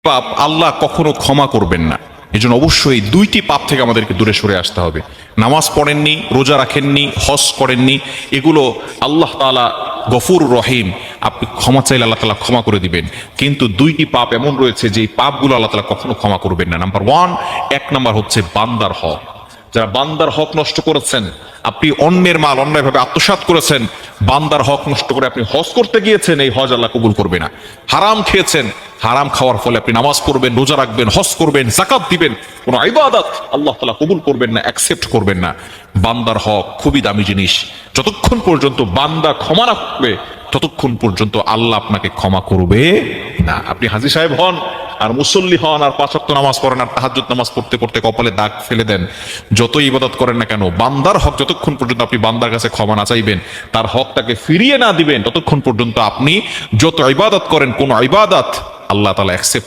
পাপ আল্লাহ কখনো ক্ষমা করবেন না। এজন্য অবশ্যই দুইটি পাপ থেকে আমাদেরকে দূরে সরে আসতে হবে। নামাজ পড়েননি, রোজা রাখেননি, হজ করেননি, এগুলো আল্লাহ তাআলা গফুর রহিম, আপনি ক্ষমা চাইলে আল্লাহ তাআলা ক্ষমা করে দিবেন। কিন্তু দুইটি পাপ এমন রয়েছে যে পাপগুলো আল্লাহ তাআলা কখনো ক্ষমা করবেন না। নাম্বার ওয়ান, এক নাম্বার হচ্ছে বান্দার হক। যারা বান্দার হক নষ্ট করেছেন, আপনি অন্যের মাল অন্যায়ভাবে আত্মসাৎ করেছেন, বান্দার হক নষ্ট করে আপনি হজ করতে গিয়েছেন, এই হজ আল্লাহ কবুল করবে না। হারাম খেয়েছেন, হারাম খাওয়ার ফলে আপনি নামাজ পড়বেন, রোজা রাখবেন, হজ করবেন, যাকাত দিবেন, কোন ইবাদত আল্লাহ তাআলা কবুল করবেন না, অ্যাকসেপ্ট করবেন না। বান্দার হক খুবই দামি জিনিস। যতক্ষণ পর্যন্ত বান্দা ক্ষমা না করবে, ততক্ষণ পর্যন্ত আল্লাহ আপনাকে ক্ষমা করবে না। আপনি হাজী সাহেব হন আর মুসল্লি হন আর 5 ওয়াক্ত নামাজ পড়েন আর তাহাজ্জুদ নামাজ পড়তে পড়তে কপালে দাগ ফেলে দেন, যতই ইবাদত করেন না কেন, বান্দার হক যতক্ষণ পর্যন্ত আপনি বান্দার কাছে ক্ষমা না চাইবেন, তার হকটাকে ফিরিয়ে না দিবেন, ততক্ষণ পর্যন্ত আপনি যত ইবাদত করেন, কোন ইবাদত আল্লাহ তাআলা অ্যাকসেপ্ট